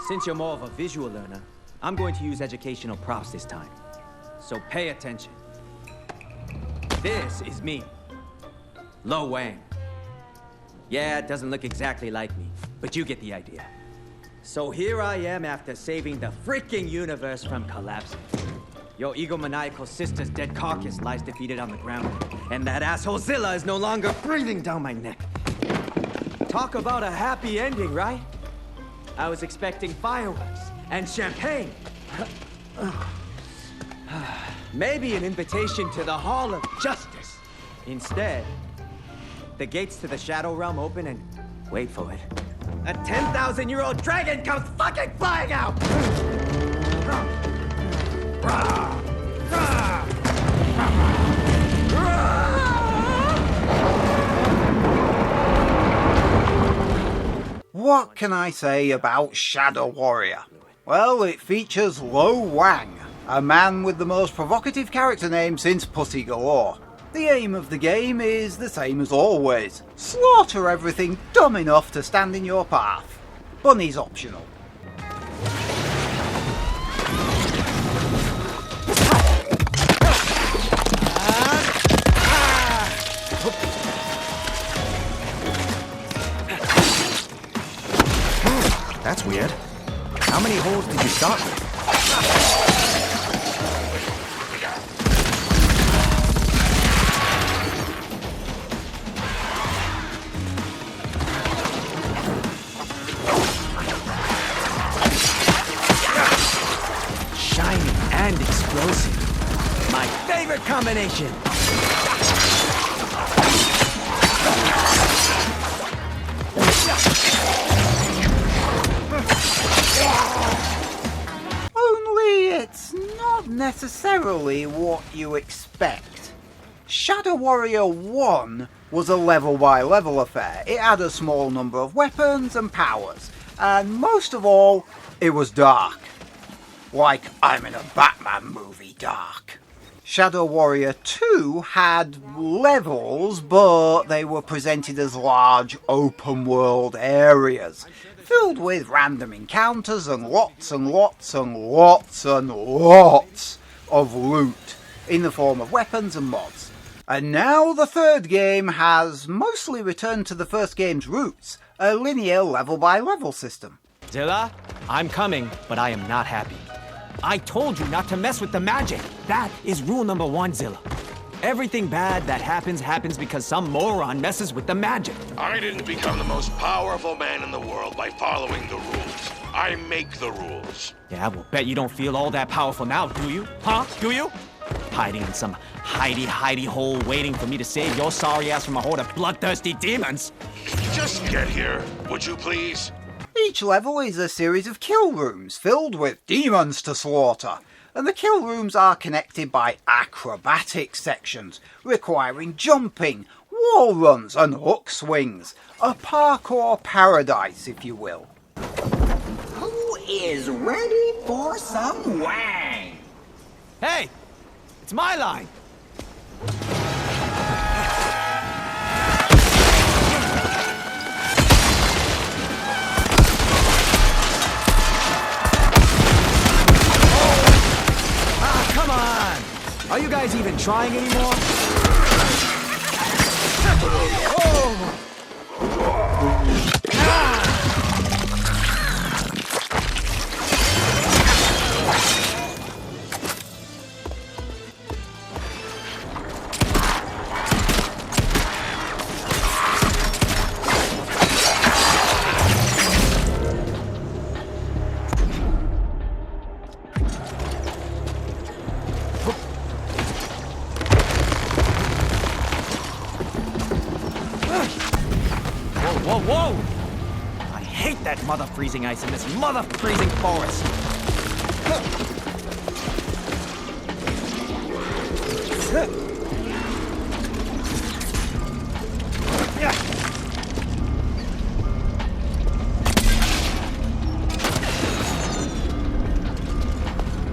Since you're more of a visual learner, I'm going to use educational props this time. So pay attention. This is me, Lo Wang. Yeah, it doesn't look exactly like me, but you get the idea. So here I am after saving the freaking universe from collapsing. Your egomaniacal sister's dead carcass lies defeated on the ground, and that asshole Zilla is no longer breathing down my neck. Talk about a happy ending, right? I was expecting fireworks and champagne. Maybe an invitation to the Hall of Justice. Instead, the gates to the Shadow Realm open and, wait for it, a 10,000-year-old dragon comes fucking flying out! What can I say about Shadow Warrior? Well, it features Lo Wang, a man with the most provocative character name since Pussy Galore. The aim of the game is the same as always: slaughter everything dumb enough to stand in your path. Bunny's optional. That's weird. How many holes did you start with? Shiny and explosive. My favorite combination. Only it's not necessarily what you expect. Shadow Warrior 1 was a level-by-level affair. It had a small number of weapons and powers, and most of all, it was dark. Like I'm in a Batman movie dark. Shadow Warrior 2 had levels, but they were presented as large open-world areas, filled with random encounters and lots and lots and lots and lots of loot in the form of weapons and mods. And now the third game has mostly returned to the first game's roots, a linear level-by-level system. Zilla, I'm coming, but I am not happy. I told you not to mess with the magic. That is rule number 1, Zilla. Everything bad that happens because some moron messes with the magic. I didn't become the most powerful man in the world by following the rules. I make the rules. Yeah, I will bet you don't feel all that powerful now, do you? Huh? Do you? Hiding in some hidey hole waiting for me to save your sorry ass from a horde of bloodthirsty demons. Just get here, would you please? Each level is a series of kill rooms filled with demons to slaughter, and the kill rooms are connected by acrobatic sections requiring jumping, wall runs and hook swings. A parkour paradise, if you will. Who is ready for some wang? Hey! It's my line! Come on! Are you guys even trying anymore? Oh! Whoa, whoa! I hate that mother freezing ice in this mother freezing forest!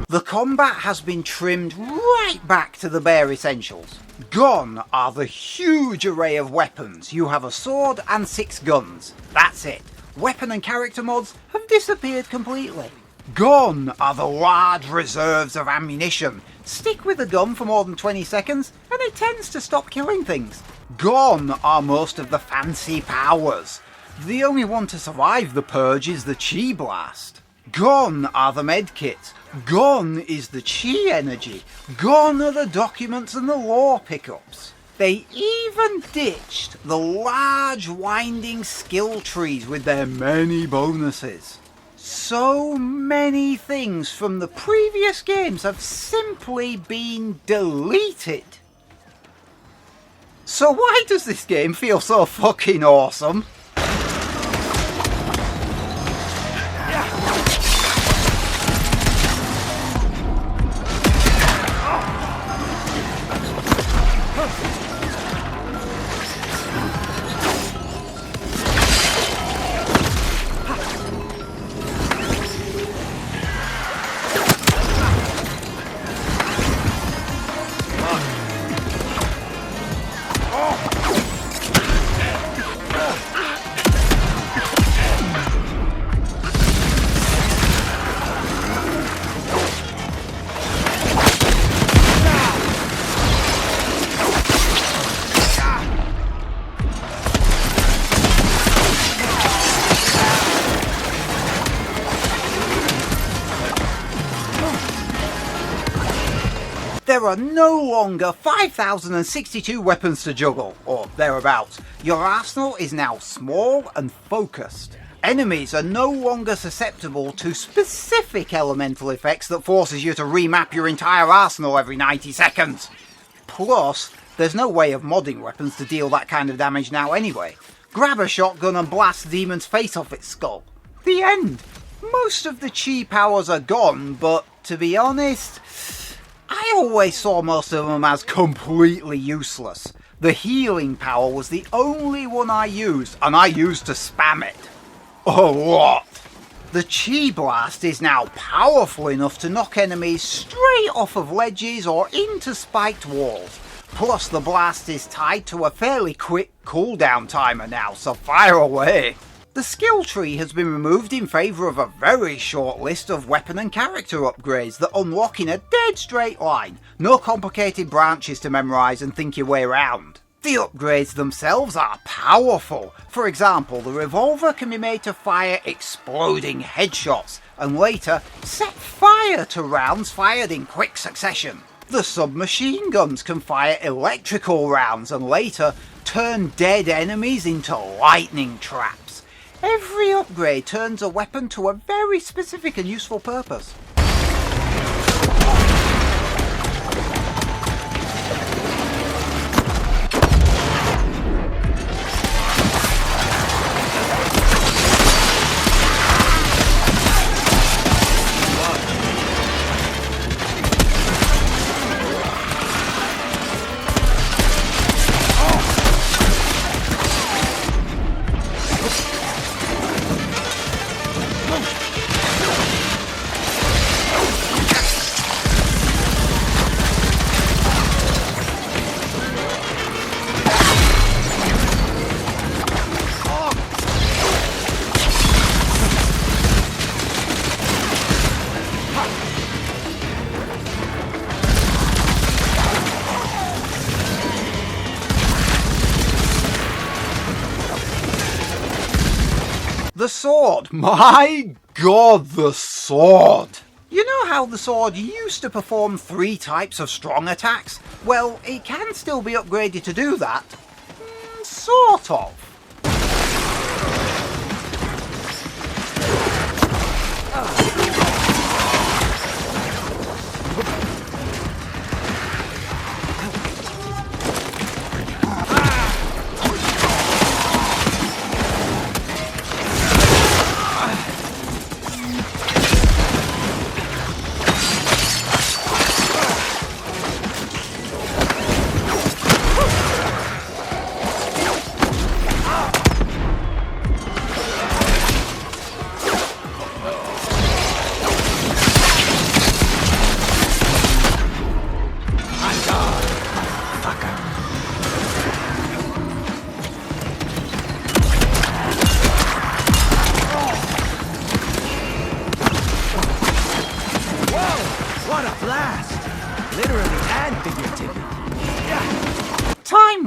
The combat has been trimmed right back to the bare essentials. Gone are the huge array of weapons. You have a sword and 6 guns. That's it. weapon and character mods have disappeared completely. Gone are the large reserves of ammunition. Stick with a gun for more than 20 seconds and it tends to stop killing things. Gone are most of the fancy powers. The only one to survive the purge is the Chi Blast. Gone are the medkits. Gone is the Chi energy. Gone are the documents and the lore pickups. They even ditched the large winding skill trees with their many bonuses. So many things from the previous games have simply been deleted. So why does this game feel so fucking awesome? There are no longer 5,062 weapons to juggle, or thereabouts. Your arsenal is now small and focused. Enemies are no longer susceptible to specific elemental effects that forces you to remap your entire arsenal every 90 seconds. Plus, there's no way of modding weapons to deal that kind of damage now anyway. Grab a shotgun and blast the demon's face off its skull. The end. Most of the Chi powers are gone, but to be honest, I always saw most of them as completely useless. The healing power was the only one I used, and I used to spam it. A lot. The Chi Blast is now powerful enough to knock enemies straight off of ledges or into spiked walls. Plus the blast is tied to a fairly quick cooldown timer now, so fire away. The skill tree has been removed in favour of a very short list of weapon and character upgrades that unlock in a dead straight line. No complicated branches to memorise and think your way around. The upgrades themselves are powerful. For example, the revolver can be made to fire exploding headshots and later set fire to rounds fired in quick succession. The submachine guns can fire electrical rounds and later turn dead enemies into lightning traps. Every upgrade turns a weapon to a very specific and useful purpose. The sword! My god, the sword! You know how the sword used to perform 3 types of strong attacks? Well, it can still be upgraded to do that. Sort of.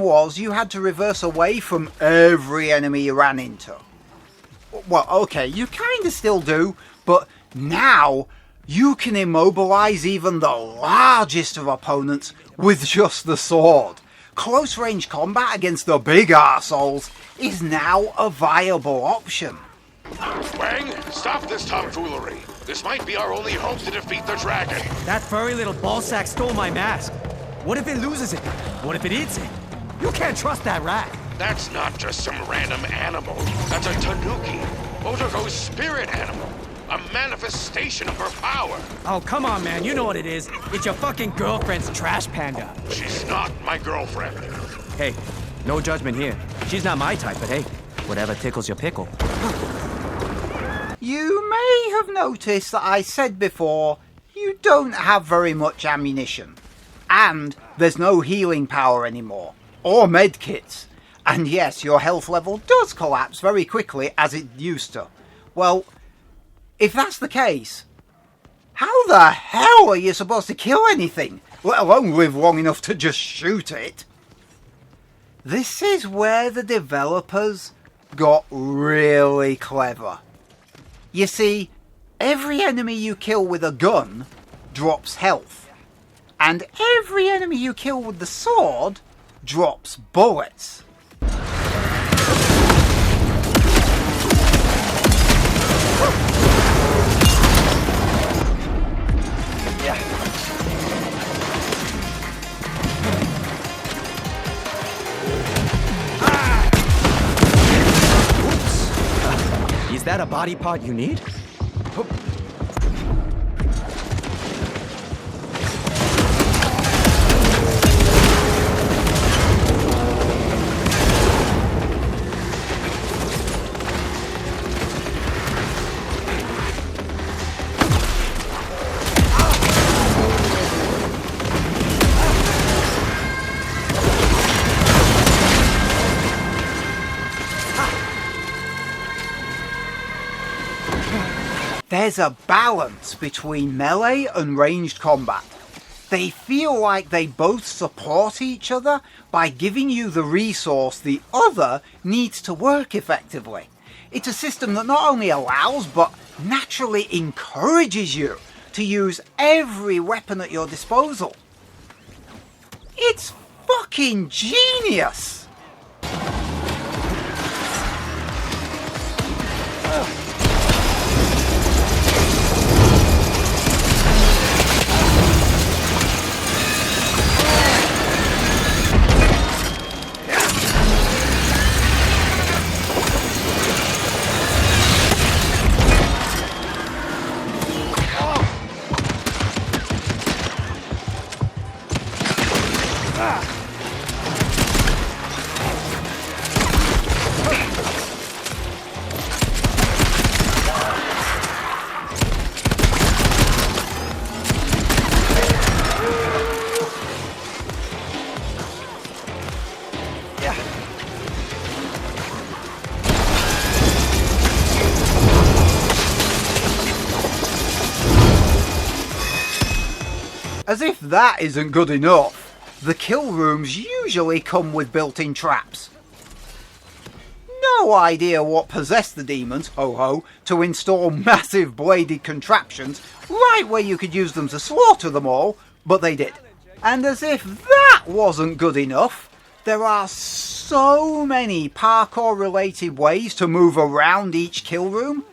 was you had to reverse away from every enemy you ran into. Well, okay, you kinda still do, but now you can immobilize even the largest of opponents with just the sword. Close range combat against the big arseholes is now a viable option. Wang, stop this tomfoolery. This might be our only hope to defeat the dragon. That furry little ballsack stole my mask. What if it loses it? What if it eats it? You can't trust that rat. That's not just some random animal. That's a tanuki, Otoko's spirit animal. A manifestation of her power. Oh, come on, man. You know what it is. It's your fucking girlfriend's trash panda. She's not my girlfriend. Hey, no judgment here. She's not my type, but hey, whatever tickles your pickle. You may have noticed that I said before, you don't have very much ammunition. And there's no healing power anymore. Or medkits. And yes, your health level does collapse very quickly as it used to. Well, if that's the case, how the hell are you supposed to kill anything, let alone live long enough to just shoot it? This is where the developers got really clever. You see, every enemy you kill with a gun drops health, and every enemy you kill with the sword drops bullets. Is that a body part you need? There's a balance between melee and ranged combat. They feel like they both support each other by giving you the resource the other needs to work effectively. It's a system that not only allows but naturally encourages you to use every weapon at your disposal. It's fucking genius! As if that isn't good enough, the kill rooms usually come with built-in traps. No idea what possessed the demons, ho-ho, to install massive bladed contraptions right where you could use them to slaughter them all, but they did. And as if that wasn't good enough, there are so many parkour-related ways to move around each kill room.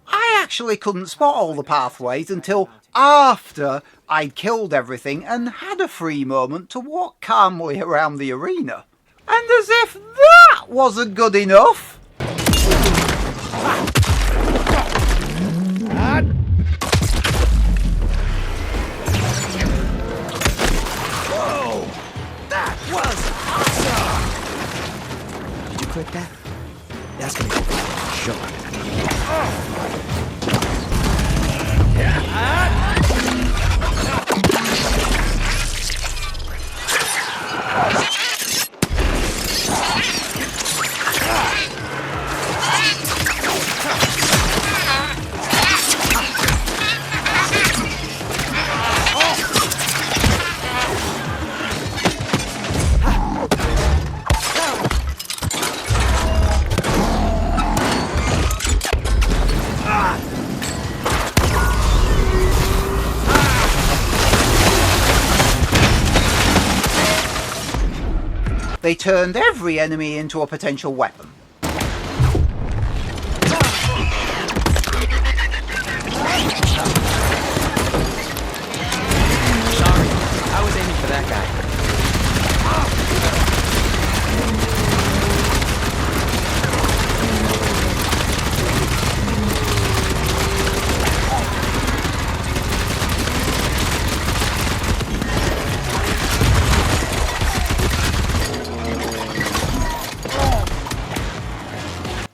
I actually couldn't spot all the pathways until after I'd killed everything and had a free moment to walk calmly around the arena. And as if that wasn't good enough... Whoa! That was awesome! Did you click that? That's gonna go sure. they turned every enemy into a potential weapon. Sorry, I was aiming for that guy.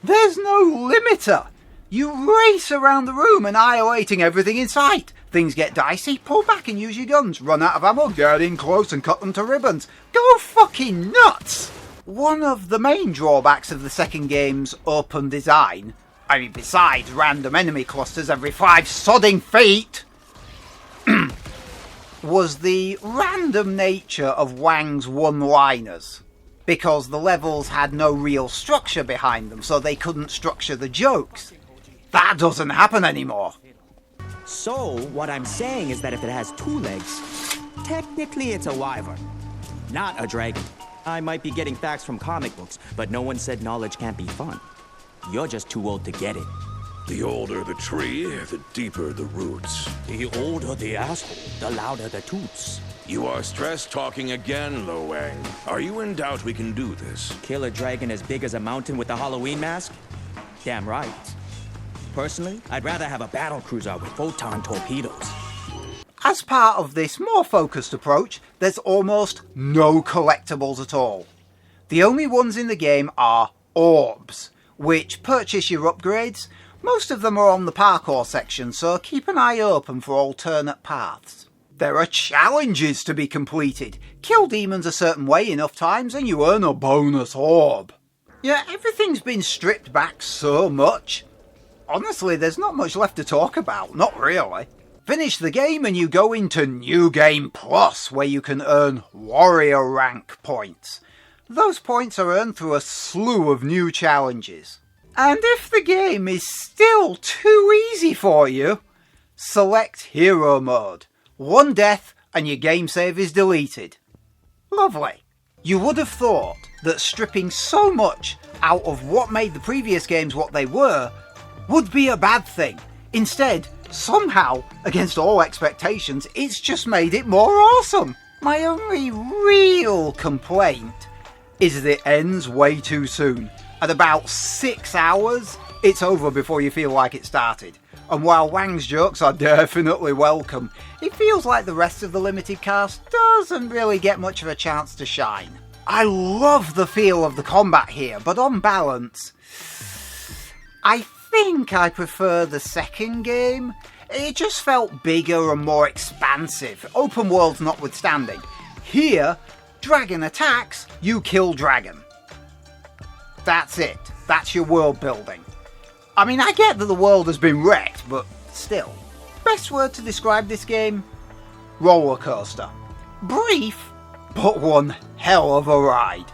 There's no limiter! You race around the room annihilating everything in sight. Things get dicey, pull back and use your guns. Run out of ammo, get in close and cut them to ribbons. Go fucking nuts! One of the main drawbacks of the second game's open design, I mean besides random enemy clusters every 5 sodding feet, was the random nature of Wang's one-liners. Because the levels had no real structure behind them, so they couldn't structure the jokes. That doesn't happen anymore. So, what I'm saying is that if it has 2 legs, technically it's a wyvern, not a dragon. I might be getting facts from comic books, but no one said knowledge can't be fun. You're just too old to get it. The older the tree, the deeper the roots. The older the asshole, the louder the toots. You are stress talking again, Lo Wang. Are you in doubt we can do this? Kill a dragon as big as a mountain with a Halloween mask? Damn right. Personally, I'd rather have a battle cruiser with photon torpedoes. As part of this more focused approach, there's almost no collectibles at all. The only ones in the game are orbs, which purchase your upgrades. Most of them are on the parkour section, so keep an eye open for alternate paths. There are challenges to be completed. Kill demons a certain way enough times and you earn a bonus orb. Yeah, everything's been stripped back so much. Honestly, there's not much left to talk about, not really. Finish the game and you go into New Game Plus, where you can earn warrior rank points. Those points are earned through a slew of new challenges. And if the game is still too easy for you, select Hero Mode. 1 death and your game save is deleted. Lovely. You would have thought that stripping so much out of what made the previous games what they were would be a bad thing. Instead, somehow, against all expectations, it's just made it more awesome. My only real complaint is that it ends way too soon. At about 6 hours, it's over before you feel like it started. And while Wang's jokes are definitely welcome, it feels like the rest of the limited cast doesn't really get much of a chance to shine. I love the feel of the combat here, but on balance, I think I prefer the second game. It just felt bigger and more expansive, open worlds notwithstanding. Here, dragon attacks, you kill dragon. That's it. That's your world building. I mean, I get that the world has been wrecked, but still. Best word to describe this game? Roller coaster. Brief, but one hell of a ride.